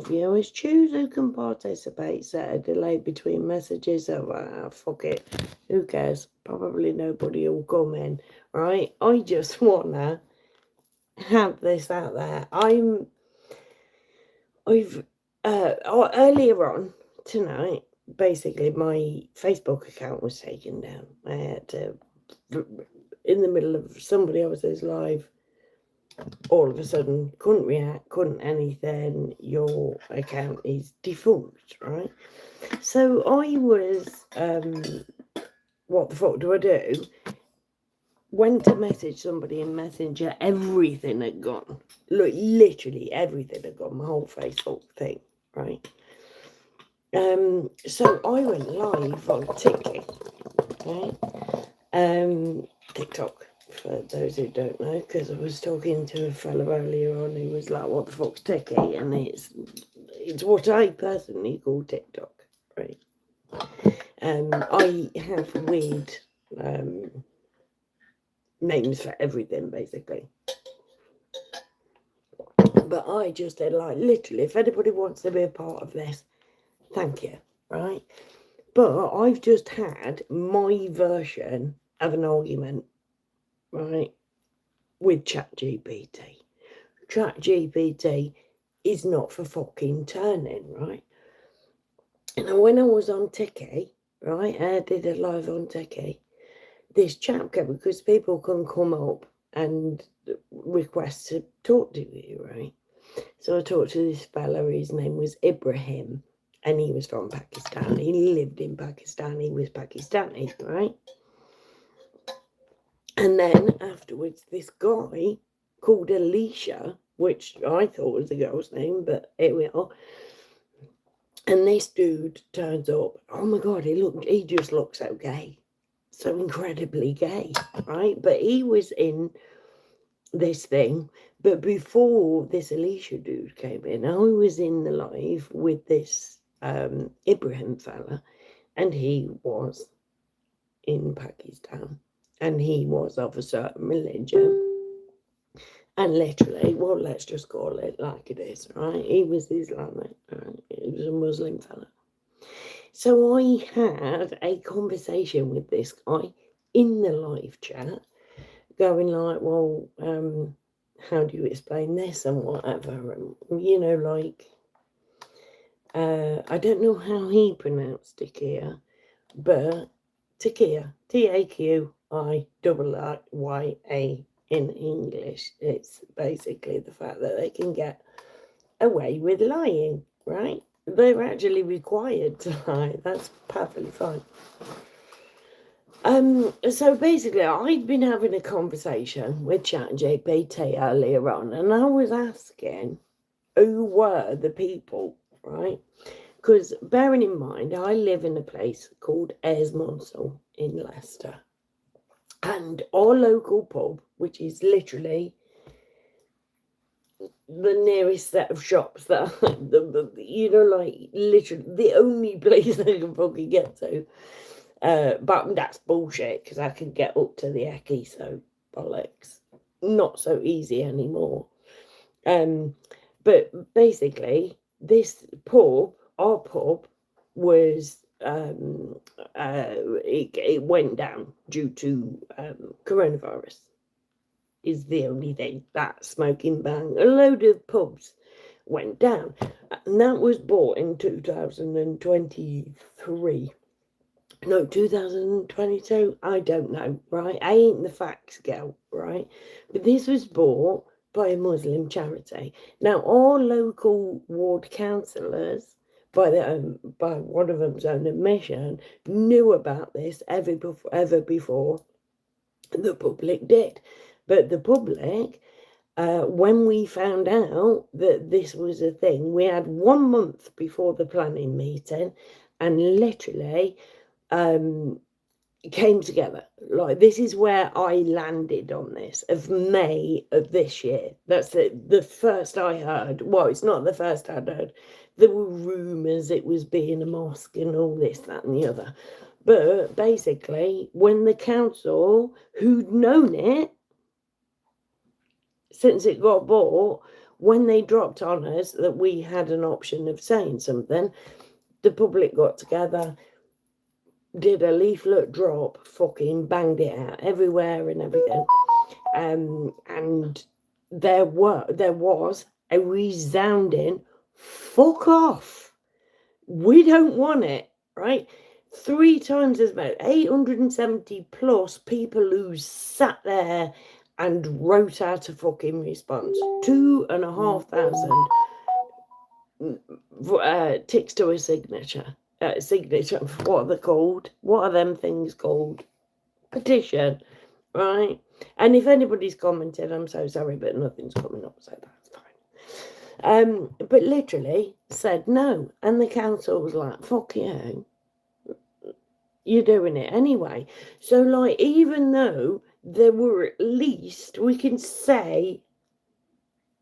of viewers. Choose who can participate. Set a delay between messages. Fuck it. Who cares? Probably nobody will come in, right? I just wanna have this out there. Earlier on tonight, basically my Facebook account was taken down. I had to, in the middle of somebody else's live, all of a sudden couldn't react, couldn't anything, your account is defunct, right? So I was, what the fuck do I do? Went to message somebody in Messenger, everything had gone. Look, literally everything had gone, my whole Facebook thing, right? So I went live on TikTok, for those who don't know, because I was talking to a fellow earlier on who was like, what the fuck's Tiki? And it's what I personally call TikTok, right? I have weird names for everything, basically. But I just said, like, literally, if anybody wants to be a part of this, thank you, right? But I've just had my version of an argument, right, with ChatGPT. ChatGPT is not for fucking turning, right? And when I was on Tiki, right, I did a live on Tiki, this chap came, because people can come up and request to talk to you, right? So I talked to this fella, his name was Ibrahim, and he was from Pakistan. He lived in Pakistan, he was Pakistani, right? And then afterwards, this guy called Alicia, which I thought was the girl's name, but here we are. And this dude turns up. Oh my God, he just looks so gay. So incredibly gay, right? But he was in this thing. But before this Alicia dude came in, I was in the live with this Ibrahim fella, and he was in Pakistan, and he was of a certain religion. And literally, well, let's just call it like it is, right? He was Islamic, right? He was a Muslim fella. So I had a conversation with this guy in the live chat, going like, well, how do you explain this and whatever? And, you know, like, I don't know how he pronounced Takia, but Takia, Taqiya in English. It's basically the fact that they can get away with lying, right? They're actually required to lie. That's perfectly fine. So basically, I'd been having a conversation with ChatGPT earlier on, and I was asking who were the people, right? Because bearing in mind, I live in a place called Ayrsmonsell in Leicester, and our local pub, which is literally the nearest set of shops that, you know, like literally the only place I can fucking get to. But that's bullshit, because I can get up to the Ecky, so bollocks. Not so easy anymore. But basically, this pub, our pub, was it went down due to coronavirus. Is the only thing. That smoking ban, a load of pubs went down, and that was bought in 2023. No, 2022, I don't know, right? I ain't the facts girl, right? But this was bought by a Muslim charity. Now, all local ward councillors, by one of them's own admission, knew about this ever before the public did. But the public, when we found out that this was a thing, we had 1 month before the planning meeting, and literally came together. Like, this is where I landed on this, of May of this year. That's the first I heard. Well, it's not the first I'd heard. There were rumours it was being a mosque and all this, that and the other. But basically, when the council, who'd known it since it got bought, when they dropped on us that we had an option of saying something, the public got together, did a leaflet drop, fucking banged it out everywhere and everything. And there was a resounding fuck off. We don't want it, right? 3 times as many, 870 plus people who sat there and wrote out a fucking response. 2,500 ticks to a signature. What are they called? What are them things called? Petition, right? And if anybody's commented, I'm so sorry, but nothing's coming up, so that's fine. But literally said no, and the council was like, "Fuck you, you're doing it anyway." So, like, even though there were at least, we can say,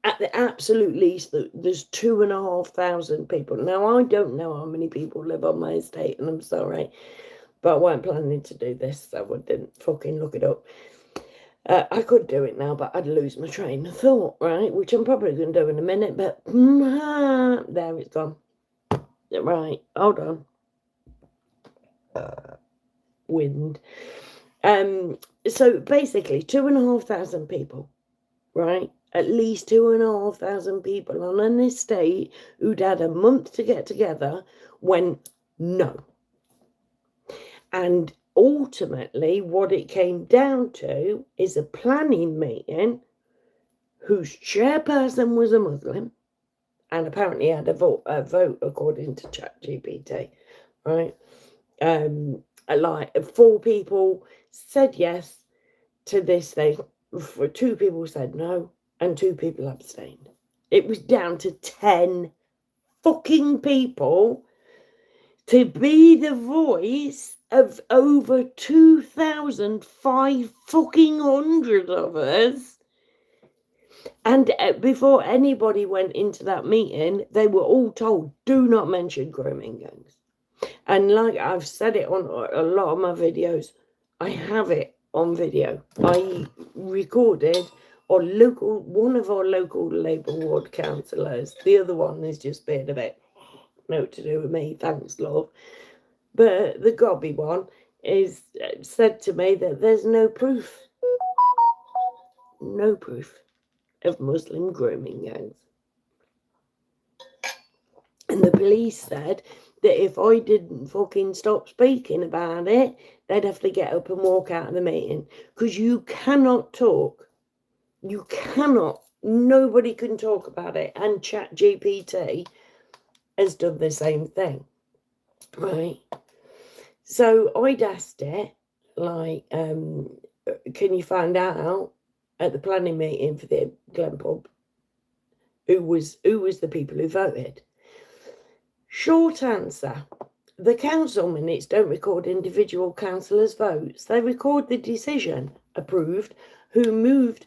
at the absolute least, that there's 2,500 people. Now, I don't know how many people live on my estate, and I'm sorry, but I weren't planning to do this, so I didn't fucking look it up. I could do it now, but I'd lose my train of thought, right? Which I'm probably going to do in a minute, but there it's gone. Right, hold on. Wind. So basically, 2,500 people, right? At least 2,500 people on an estate who'd had a month to get together went no. And ultimately, what it came down to is a planning meeting whose chairperson was a Muslim and apparently had a vote according to ChatGPT, right? Like 4 people said yes to this thing, 2 people said no, and 2 people abstained. It was down to 10 fucking people to be the voice of over 2,500 of us. And before anybody went into that meeting, they were all told, do not mention grooming gangs. And like I've said it on a lot of my videos, I have it on video. I recorded one of our local Labour ward councillors. The other one is just being a bit no to do with me, thanks love. But the gobby one is said to me that there's no proof of Muslim grooming gangs. And the police said that if I didn't fucking stop speaking about it, they'd have to get up and walk out of the meeting. Because you cannot talk. You cannot. Nobody can talk about it. And ChatGPT has done the same thing. Right? So I'd asked it, like, can you find out at the planning meeting for the Glen Pub who was the people who voted? Short answer. The council minutes don't record individual councillors' votes. They record the decision approved, who moved,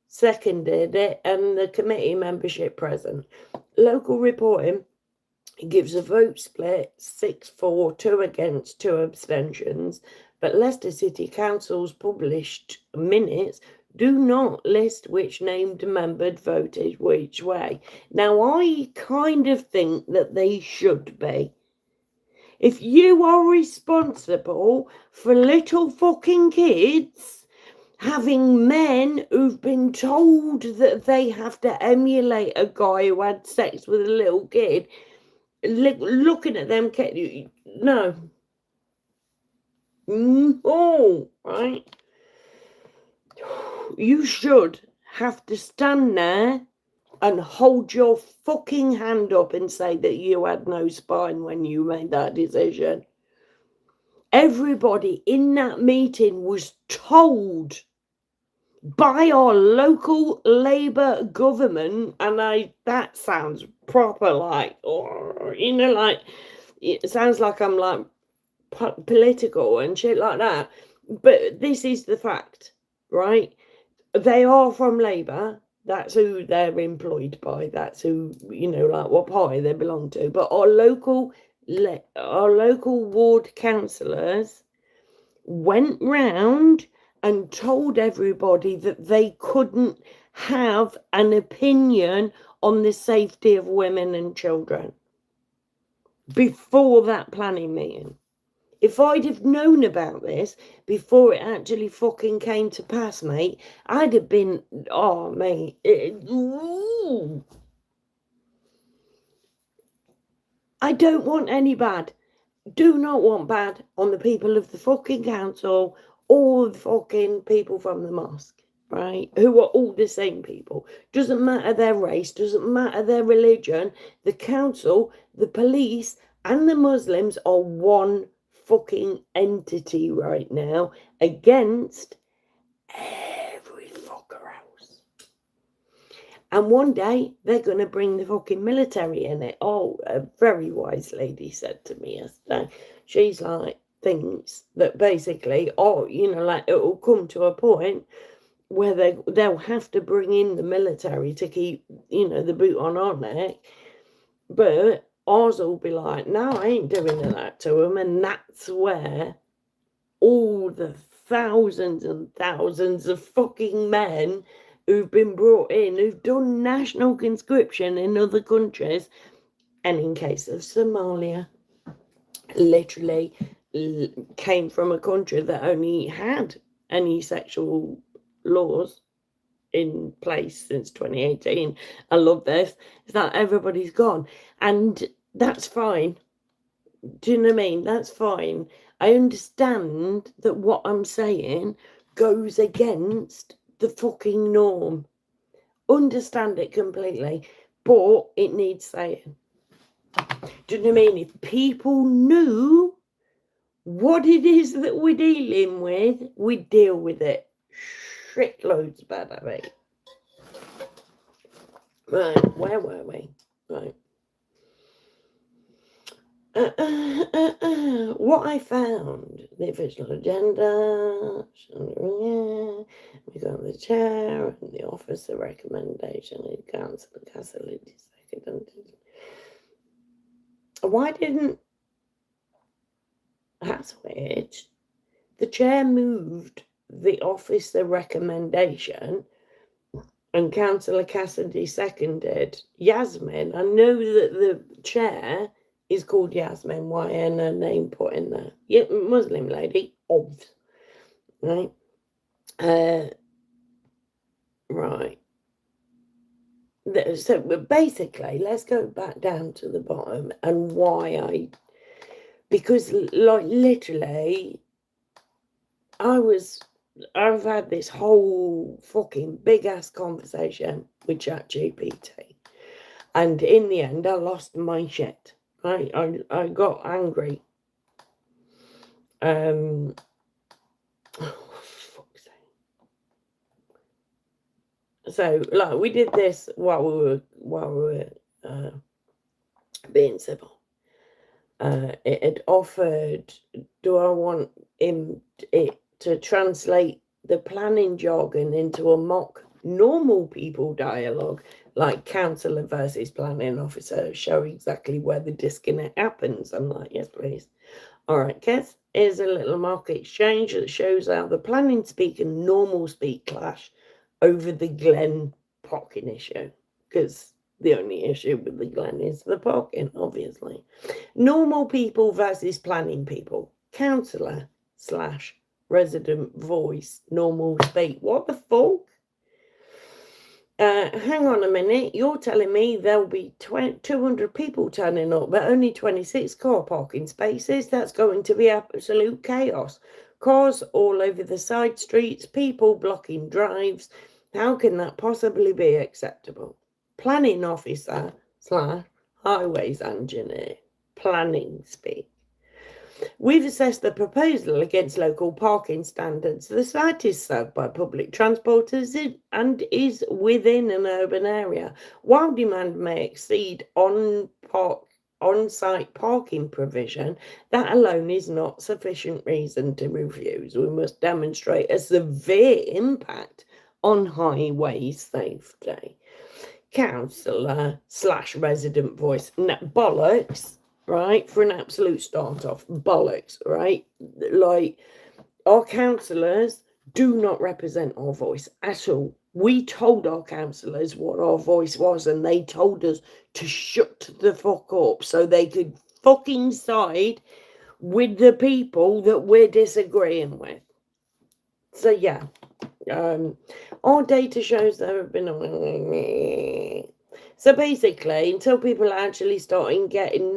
seconded it, and the committee membership present. Local reporting gives a vote split 6-4, 2 against, 2 abstentions. But Leicester City Council's published minutes do not list which named member voted which way. Now, I kind of think that they should be. If you are responsible for little fucking kids having men who've been told that they have to emulate a guy who had sex with a little kid, looking at them, no. Oh, right. You should have to stand there and hold your fucking hand up and say that you had no spine when you made that decision. Everybody in that meeting was told by our local Labour government, and that sounds proper like, like, it sounds like I'm like political and shit like that, but this is the fact, right? They are from Labour. That's who they're employed by. That's who, like what party they belong to. But our local ward councillors went round and told everybody that they couldn't have an opinion on the safety of women and children before that planning meeting. If I'd have known about this before it actually fucking came to pass, mate, I'd have been, oh, mate, I don't want any bad. Do not want bad on the people of the fucking council or the fucking people from the mosque, right? Who are all the same people. Doesn't matter their race, doesn't matter their religion. The council, the police, and the Muslims are one fucking entity right now against every fucker else. And one day they're going to bring the fucking military in it. Oh, a very wise lady said to me yesterday, she's like, thinks that basically, oh, you know, like it will come to a point where they'll have to bring in the military to keep, you know, the boot on our neck. But ours will be like, no, I ain't doing that to them. And that's where all the thousands and thousands of fucking men who've been brought in, who've done national conscription in other countries, and in case of Somalia, literally came from a country that only had any sexual laws in place since 2018. I love this. It's that everybody's gone. And that's fine. Do you know what I mean? That's fine. I understand that what I'm saying goes against the fucking norm. Understand it completely, but it needs saying. Do you know what I mean? If people knew what it is that we're dealing with, we'd deal with it shitloads better, mate. Right, where were we? Right. What I found, the official agenda, we got the chair and the officer recommendation, the council, second. Why didn't, that's weird, the chair moved the officer recommendation and Councillor Cassidy seconded. Yasmin, I know that the chair is called Yasmin. Why and her name put in there? Yeah, Muslim lady, obvs. Right? Right. So basically, let's go back down to the bottom and why because like literally, I've had this whole fucking big ass conversation with ChatGPT, and in the end, I lost my shit. I got angry. Oh, fuck's sake. So, like, we did this while we were being civil. It had offered, do I want it to translate the planning jargon into a mock normal people dialogue, like councillor versus planning officer, show exactly where the disconnect happens. I'm like, yes, please. All right, Kez, here's a little mock exchange that shows how the planning speak and normal speak clash over the Glen parking issue, because the only issue with the Glen is the parking, obviously. Normal people versus planning people. Councillor / resident voice, normal speak. What the fuck? Hang on a minute. You're telling me there'll be 200 people turning up, but only 26 car parking spaces? That's going to be absolute chaos. Cars all over the side streets, people blocking drives. How can that possibly be acceptable? Planning officer / highways engineer. Planning speak. We've assessed the proposal against local parking standards. The site is served by public transport and is within an urban area. While demand may exceed on-site parking provision, that alone is not sufficient reason to refuse. We must demonstrate a severe impact on highway safety. Councillor / resident voice. No, bollocks. Right, for an absolute start off, bollocks, right? Like, our councillors do not represent our voice at all. We told our councillors what our voice was, and they told us to shut the fuck up so they could fucking side with the people that we're disagreeing with. So yeah, our data shows there have been. So basically, until people are actually starting getting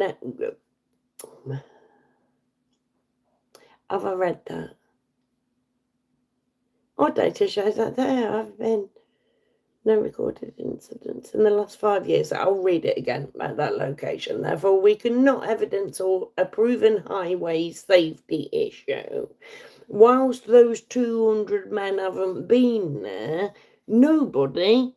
have I read that? Our data shows that there have been no recorded incidents in the last 5 years. I'll read it again at that location. Therefore, we cannot evidence or a proven highway safety issue. Whilst those 200 men haven't been there, nobody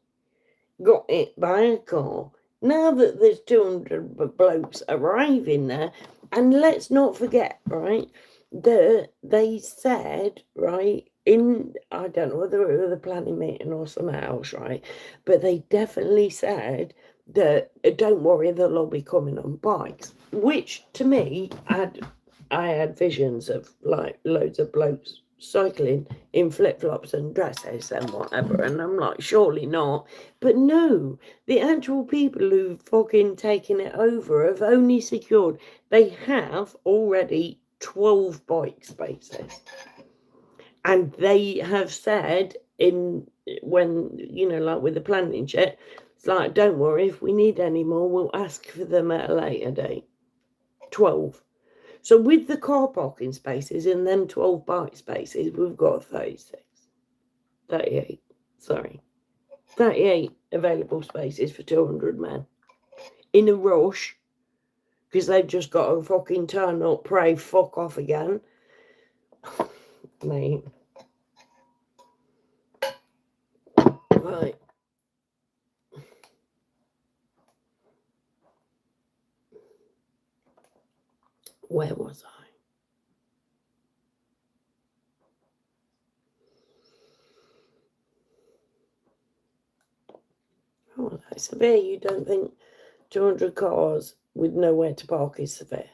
got hit by a car. Now that there's 200 blokes arriving there, and let's not forget, right, that they said, right, in, I don't know whether it was a planning meeting or something else, right, but they definitely said that, don't worry, they'll all be coming on bikes, which to me I had visions of like loads of blokes cycling in flip-flops and dresses and whatever, and I'm like, surely not. But no, the actual people who've fucking taken it over have only secured, they have already 12 bike spaces, and they have said when, you know, like with the planning shit, it's like, don't worry, if we need any more, we'll ask for them at a later date. 12. So with the car parking spaces in them 12 bike spaces, we've got 38 available spaces for 200 men. In a rush, because they've just got to fucking turn up, pray, fuck off again. Mate. Right. Where was I? Oh, that's severe. You don't think 200 cars with nowhere to park is severe?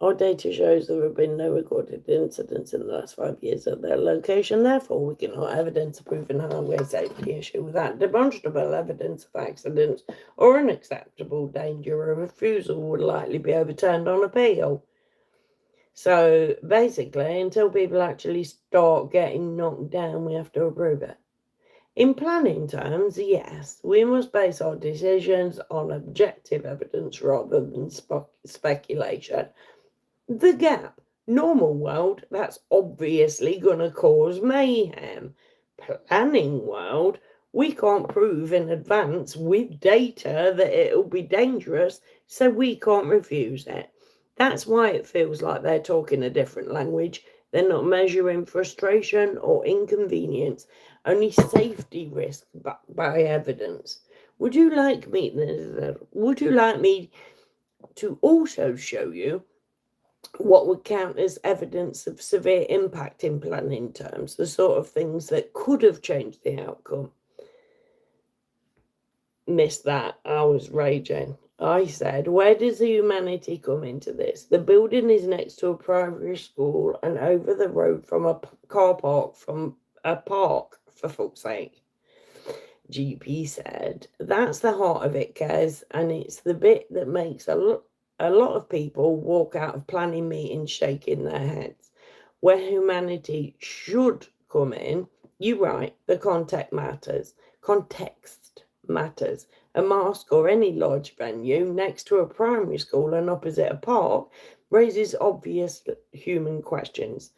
Our data shows there have been no recorded incidents in the last 5 years at their location. Therefore, we cannot evidence a proven highway safety issue without demonstrable evidence of accidents or unacceptable danger. A refusal would likely be overturned on appeal. So basically, until people actually start getting knocked down, we have to approve it. In planning terms, yes, we must base our decisions on objective evidence rather than speculation. The gap, normal world, that's obviously going to cause mayhem. Planning world, we can't prove in advance with data that it'll be dangerous, so we can't refuse it. That's why it feels like they're talking a different language. They're not measuring frustration or inconvenience, only safety risk by evidence. Would you like me to also show you what would count as evidence of severe impact in planning terms, the sort of things that could have changed the outcome? Missed that. I was raging. I said, where does the humanity come into this? The building is next to a primary school and over the road from a car park, from a park, for fuck's sake. GP said, that's the heart of it, Kez, and it's the bit that makes a lot of people walk out of planning meetings shaking their heads. Where humanity should come in, you're right, the context matters. A mosque or any large venue next to a primary school and opposite a park raises obvious human questions.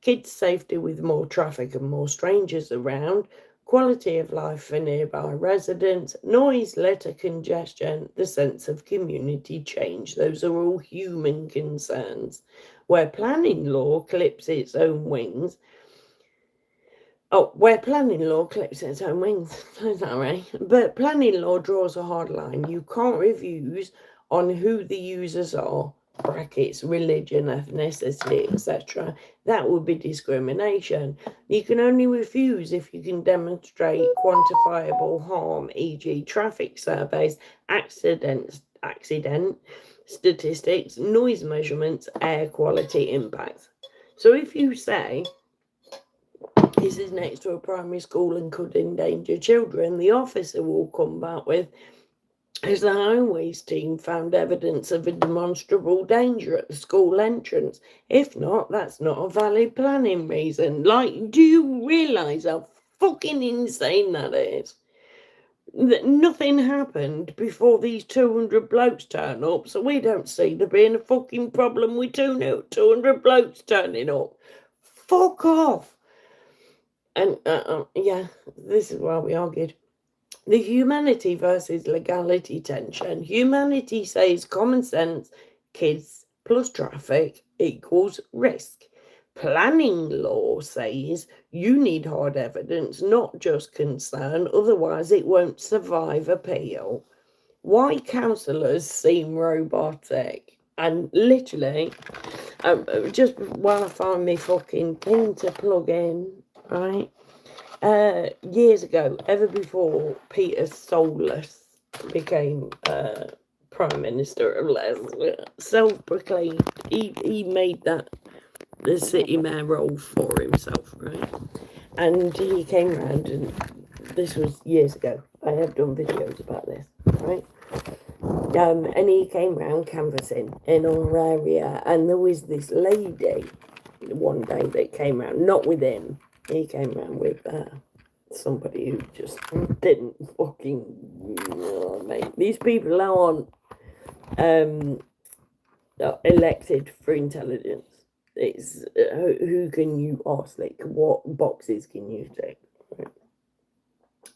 Kids' safety with more traffic and more strangers around, quality of life for nearby residents, noise, litter, congestion, the sense of community change. Those are all human concerns. Where planning law clips its own wings, is that right? But planning law draws a hard line. You can't refuse on who the users are, brackets, religion, ethnicity, etc. That would be discrimination. You can only refuse if you can demonstrate quantifiable harm, e.g. traffic surveys, accident statistics, noise measurements, air quality impacts. So if you say this is next to a primary school and could endanger children, the officer will come back with, as the highways team found evidence of a demonstrable danger at the school entrance. If not, that's not a valid planning reason. Like, do you realise how fucking insane that is? That nothing happened before these 200 blokes turn up, so we don't see there being a fucking problem with 200 blokes turning up. Fuck off. And, yeah, this is why we argued. The humanity versus legality tension. Humanity says common sense, kids plus traffic equals risk. Planning law says you need hard evidence, not just concern, otherwise it won't survive appeal. Why councillors seem robotic? And literally, just while I find my fucking thing to plug in, right? Years ago, ever before Peter Solus became Prime Minister of Leicester, self-proclaimed, he made that the city mayor role for himself, right? And he came round, and this was years ago. I have done videos about this, right? And he came round canvassing in our area, and there was this lady one day that came round, not with him. He came round with somebody who just didn't fucking, mate. These people aren't elected for intelligence. It's who can you ask? Like, what boxes can you tick?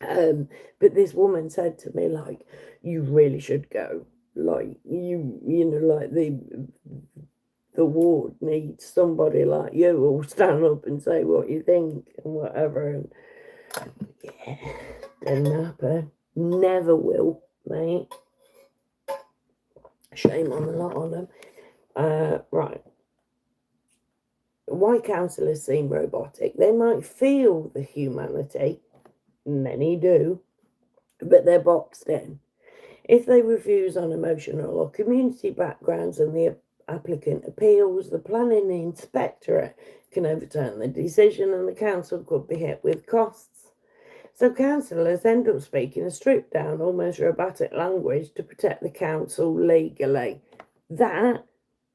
Right? But this woman said to me, like, you really should go. Like, you know, like the ward needs somebody like you who'll stand up and say what you think and whatever. And yeah, didn't happen. Never will, mate. Shame on a lot on them. Right. Why councillors seem robotic? They might feel the humanity, many do, but they're boxed in. If they refuse on emotional or community backgrounds and the applicant appeals, the planning inspectorate can overturn the decision and the council could be hit with costs. So councillors end up speaking a stripped down, almost robotic language to protect the council legally. That,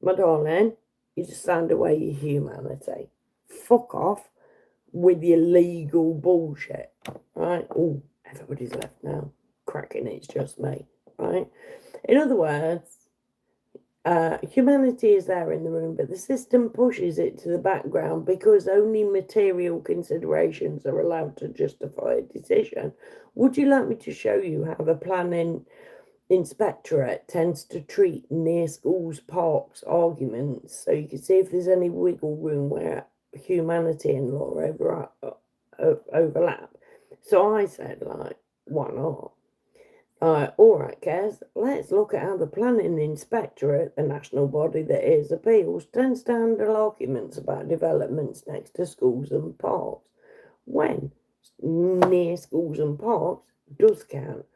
my darling, you just stand away your humanity. Fuck off with your legal bullshit, right? Oh, everybody's left now. Cracking, it's just me, right? In other words, humanity is there in the room, but the system pushes it to the background because only material considerations are allowed to justify a decision. Would you like me to show you how the planning inspectorate tends to treat near schools, parks arguments, so you can see if there's any wiggle room where humanity and law overlap? So I said, like, why not? All right, Kez, let's look at how the planning inspectorate, the national body that hears appeals, tends to handle arguments about developments next to schools and parks. When near schools and parks does count.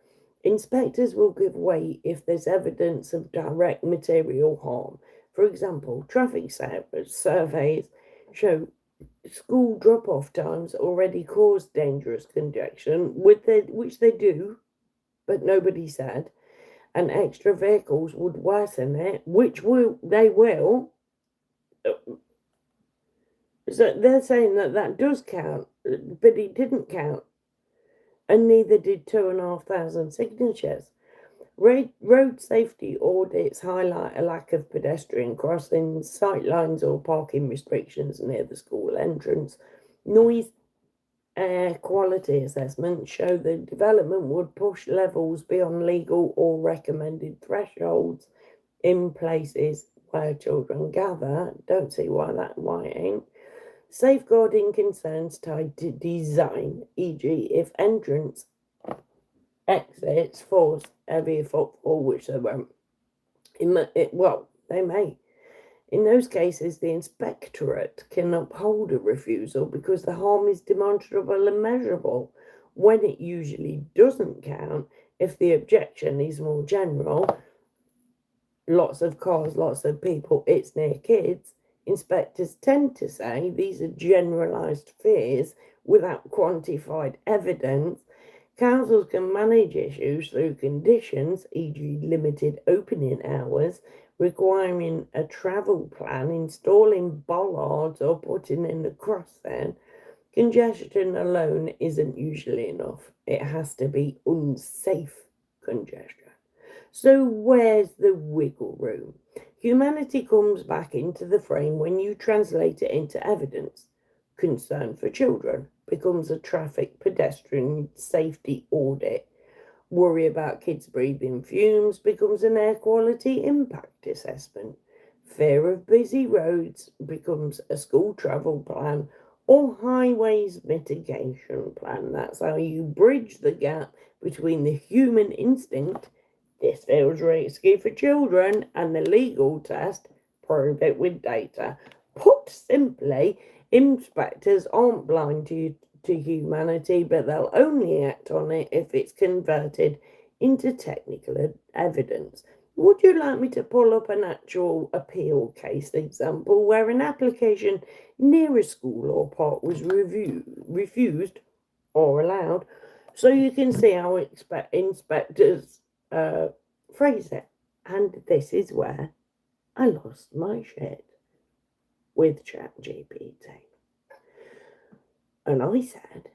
Inspectors will give way if there's evidence of direct material harm. For example, traffic surveys show school drop-off times already cause dangerous congestion, which they do, but nobody said, and extra vehicles would worsen it, which they will. So they're saying that does count, but it didn't count, and neither did 2,500 signatures. Road safety audits highlight a lack of pedestrian crossings, sight lines or parking restrictions near the school entrance. Noise air quality assessments show the development would push levels beyond legal or recommended thresholds in places where children gather. Don't see why it ain't. Safeguarding concerns tied to design, e.g. if entrance exits force heavier footfall, which they won't. They may. In those cases, the inspectorate can uphold a refusal because the harm is demonstrable and measurable, when it usually doesn't count if the objection is more general. Lots of cars, lots of people, it's near kids. Inspectors tend to say these are generalised fears without quantified evidence. Councils can manage issues through conditions, e.g. limited opening hours, requiring a travel plan, installing bollards or putting in a crossing. Congestion alone isn't usually enough. It has to be unsafe congestion. So where's the wiggle room? Humanity comes back into the frame when you translate it into evidence. Concern for children becomes a traffic pedestrian safety audit. Worry about kids breathing fumes becomes an air quality impact assessment. Fear of busy roads becomes a school travel plan or highways mitigation plan. That's how you bridge the gap between the human instinct, this feels risky for children, and the legal test, prove it with data. Put simply, inspectors aren't blind to humanity, but they'll only act on it if it's converted into technical evidence. Would you like me to pull up an actual appeal case example where an application near a school or park was refused or allowed, so you can see how inspectors phrase it? And this is where I lost my shit with ChatGPT. And I said,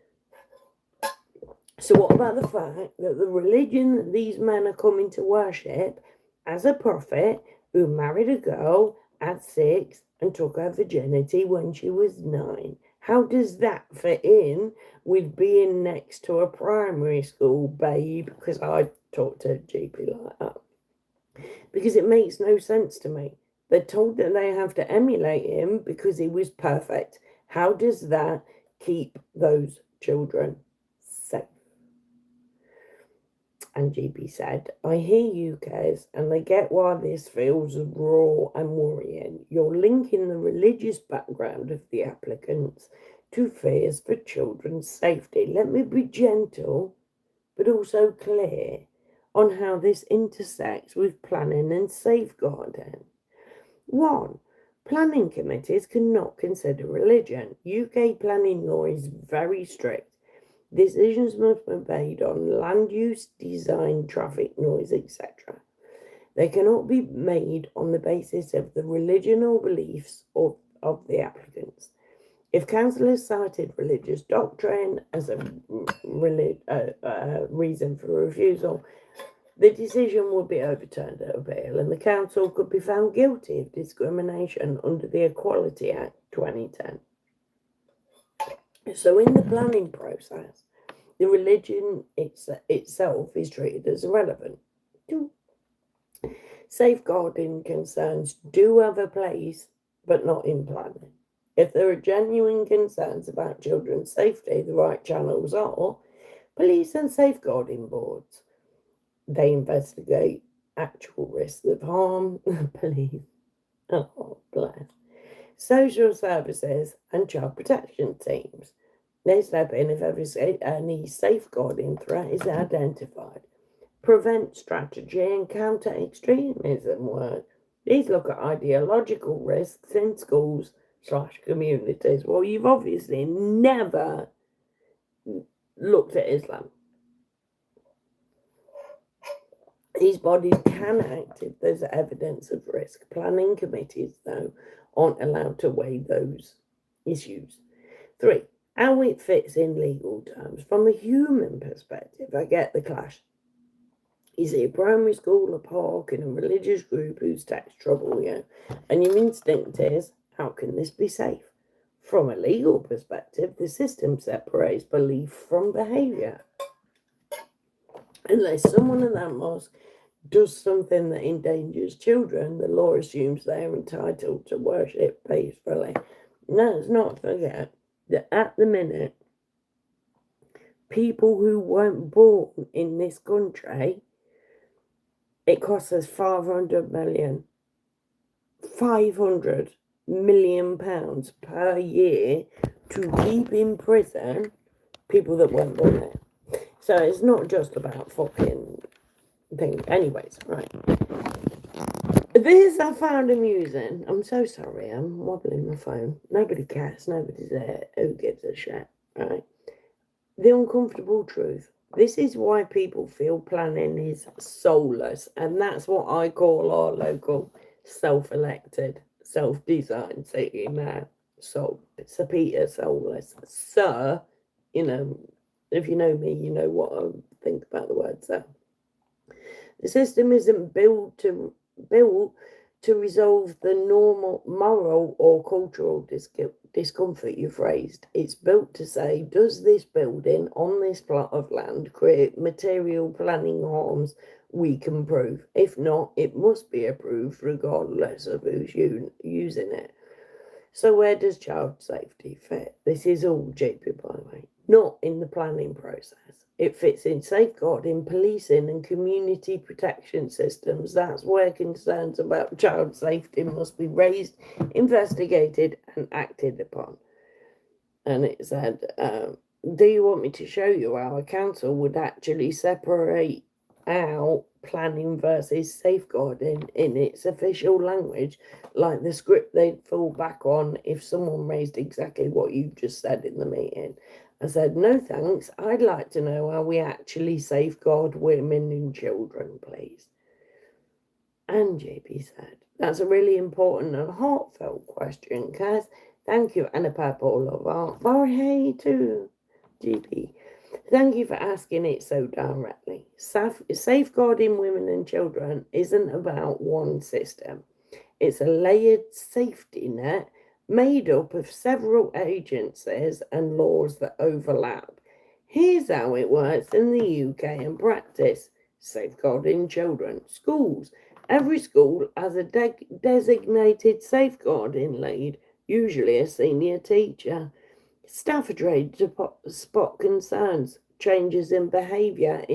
so what about the fact that the religion that these men are coming to worship as a prophet who married a girl at 6 and took her virginity when she was 9? How does that fit in with being next to a primary school babe? Because I talk to GP like that. Because it makes no sense to me. They're told that they have to emulate him because he was perfect. How does that keep those children safe? And GP said, I hear you, Kez, and I get why this feels raw and worrying. You're linking the religious background of the applicants to fears for children's safety. Let me be gentle, but also clear on how this intersects with planning and safeguarding. 1. Planning committees cannot consider religion. UK planning law is very strict. Decisions must be made on land use, design, traffic, noise, etc. They cannot be made on the basis of the religion or beliefs of the applicants. If councillors cited religious doctrine as a reason for refusal, the decision would be overturned at appeal, and the council could be found guilty of discrimination under the Equality Act 2010. So in the planning process, the religion itself is treated as irrelevant. 2. Safeguarding concerns do have a place, but not in planning. If there are genuine concerns about children's safety, the right channels are police and safeguarding boards. They investigate actual risks of harm. Police, oh bless. Social services and child protection teams. They step in if any safeguarding threat is identified. Prevent strategy and counter extremism work. These look at ideological risks in schools/communities. Well, you've obviously never looked at Islam. These bodies can act if there's evidence of risk. Planning committees, though, aren't allowed to weigh those issues. 3. How it fits in legal terms. From a human perspective, I get the clash. Is it a primary school, a park, and a religious group whose tax trouble you? And your instinct is, how can this be safe? From a legal perspective, the system separates belief from behaviour. Unless someone at that mosque does something that endangers children, the law assumes they are entitled to worship peacefully. Let's not forget that at the minute, people who weren't born in this country, it costs us £500 million per year to keep in prison people that weren't born there. So it's not just about fucking things. Anyways, right. This I found amusing. I'm so sorry, I'm wobbling my phone. Nobody cares, nobody's there. Who gives a shit, right? The uncomfortable truth. This is why people feel planning is soulless, and that's what I call our local self-elected, self-designed city now. So, Sir Peter Soulless. Sir, you know, if you know me, you know what I think about the word sir. The system isn't built to resolve the normal moral or cultural discomfort you've raised. It's built to say, does this building on this plot of land create material planning harms we can prove? If not, it must be approved regardless of who's using it. So where does child safety fit? This is all JP, by the way, not in the planning process. It fits in safeguarding, policing and community protection systems. That's where concerns about child safety must be raised, investigated and acted upon. And it said, do you want me to show you how a council would actually separate out planning versus safeguarding in its official language, like the script they'd fall back on if someone raised exactly what you just said in the meeting? I said, no thanks, I'd like to know how we actually safeguard women and children, please. And JP said, that's a really important and heartfelt question, Kaz. Thank you, and a purple of art. Oh, hey, too, GP. Thank you for asking it so directly. Safeguarding women and children isn't about one system. It's a layered safety net made up of several agencies and laws that overlap. Here's how it works in the UK in practice. Safeguarding children. Schools. Every school has a designated safeguarding lead, usually a senior teacher. Staff are trained to spot concerns, changes in behaviour,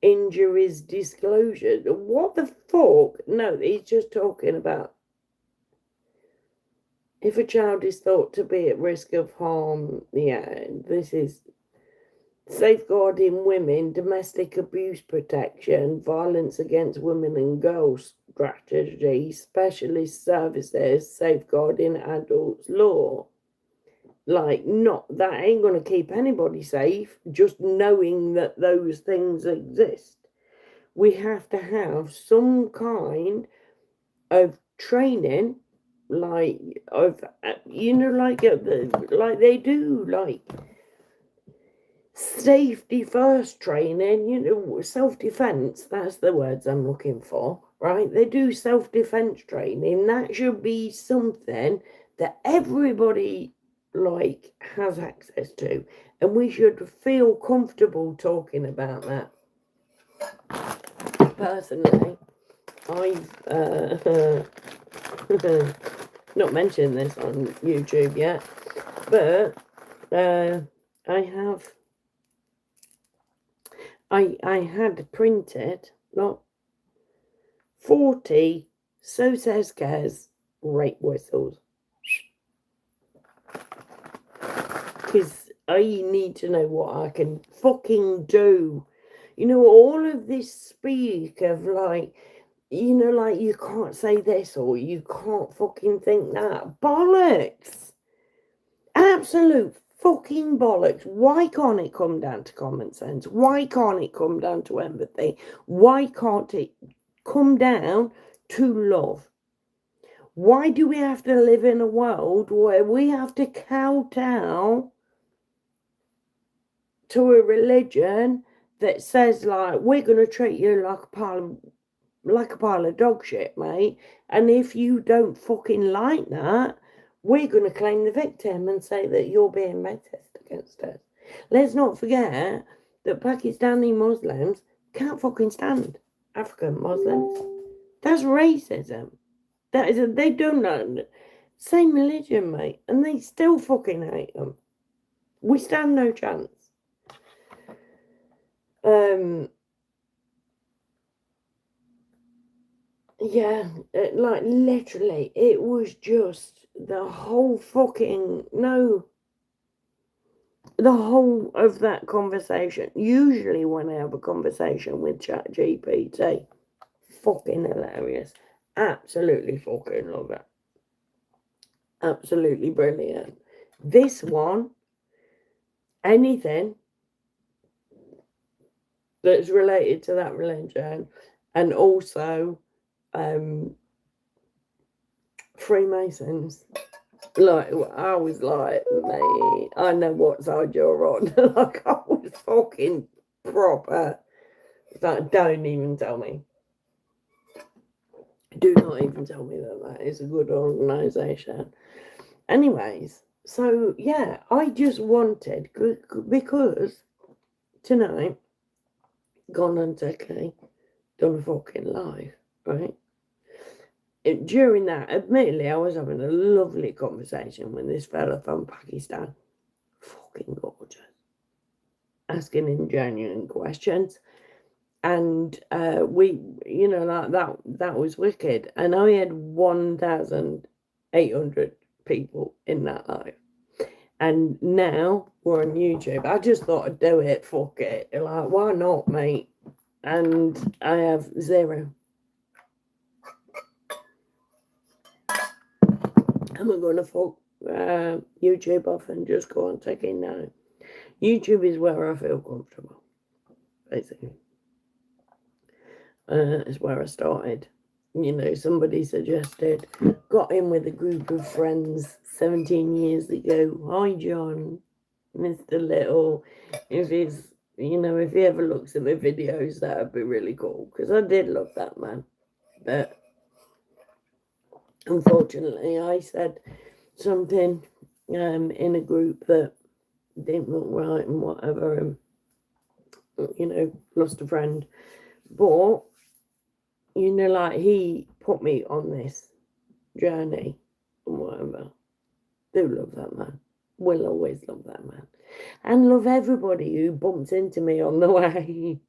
injuries, disclosure. What the fuck? No, he's just talking about if a child is thought to be at risk of harm. Yeah, this is safeguarding women, domestic abuse protection, violence against women and girls strategy, specialist services, safeguarding adults law. Like, not that ain't going to keep anybody safe, just knowing that those things exist. We have to have some kind of training, like of like they do, like safety first training, self-defense. That's the words I'm looking for, right? They do self-defense training. That should be something that everybody has access to, and we should feel comfortable talking about that. Personally, I've not mentioned this on YouTube yet, but I had printed not 40 Sez Kez rape whistles. Because I need to know what I can fucking do. All of this speak of you can't say this or you can't fucking think that. Bollocks. Absolute fucking bollocks. Why can't it come down to common sense? Why can't it come down to empathy? Why can't it come down to love? Why do we have to live in a world where we have to kowtow to a religion that says, we're going to treat you like a pile of dog shit, mate, and if you don't fucking like that, we're going to claim the victim and say that you're being racist against us. Let's not forget that Pakistani Muslims can't fucking stand African Muslims. That's racism. They don't know. Same religion, mate, and they still fucking hate them. We stand no chance. Yeah, literally, it was just the whole of that conversation. Usually when I have a conversation with ChatGPT, fucking hilarious. Absolutely fucking love it. Absolutely brilliant. This one, anything that's related to that religion, and also Freemasons. Like, I was like, mate, I know what side you're on. Like, I was fucking proper. Like, don't even tell me. Do not even tell me that is a good organisation. Anyways, so yeah, I just wanted, because tonight, gone on Techie, done a fucking live, right? During that, admittedly, I was having a lovely conversation with this fella from Pakistan. Fucking gorgeous. Asking him genuine questions. And we, like that was wicked. And I had 1,800 people in that live. And now we're on YouTube. I just thought I'd do it. Fuck it. Like, why not, mate? And I have 0. I'm going to fuck YouTube off and just go on taking now. YouTube is where I feel comfortable, basically. It's where I started. Somebody suggested, got in with a group of friends 17 years ago. Hi, John, Mr. Little. If he ever looks at my videos, that would be really cool, because I did love that man. But unfortunately, I said something in a group that didn't look right and whatever, and lost a friend. But like, he put me on this journey and whatever. Do love that man. Will always love that man. And love everybody who bumps into me on the way.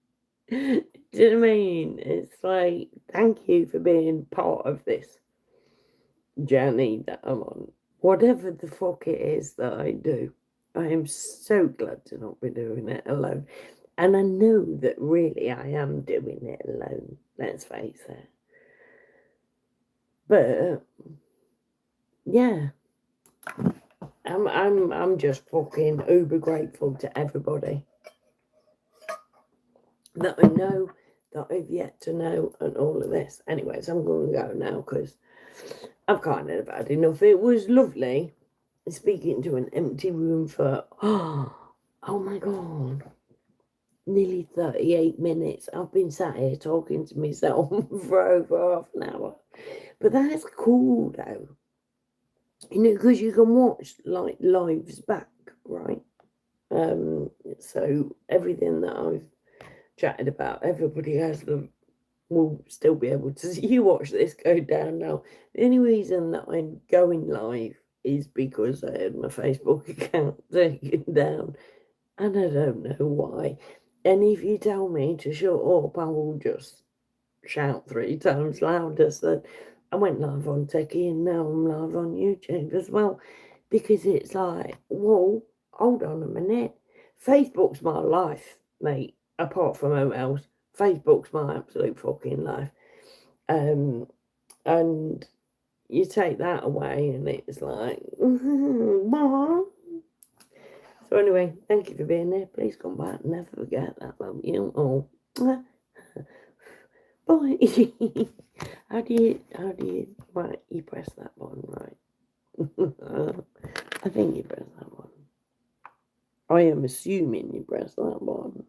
Do you know what I mean? It's like, thank you for being part of this journey that I'm on. Whatever the fuck it is that I do, I am so glad to not be doing it alone. And I know that really I am doing it alone, let's face it. But yeah, I'm just fucking uber grateful to everybody that I know, that I've yet to know, and all of this. Anyways, I'm going to go now because I've kind of had enough. It was lovely speaking to an empty room for oh my god, nearly 38 minutes. I've been sat here talking to myself for over half an hour. But that's cool though. Because you can watch like lives back, right? So everything that I've chatted about, everybody will still be able to see. You watch this go down now. The only reason that I'm going live is because I had my Facebook account taken down, and I don't know why. And if you tell me to shut up, I will just shout 3 times louder. So I went live on Techie, and now I'm live on YouTube as well, because it's like, whoa, hold on a minute. Facebook's my life, mate. Apart from else, Facebook's my absolute fucking life. And you take that away, and it's like, Mom. So anyway, thank you for being there. Please come back. Never forget that. Love you all. Bye. How do you, right, you press that button, right? I think you press that button. I am assuming you press that button.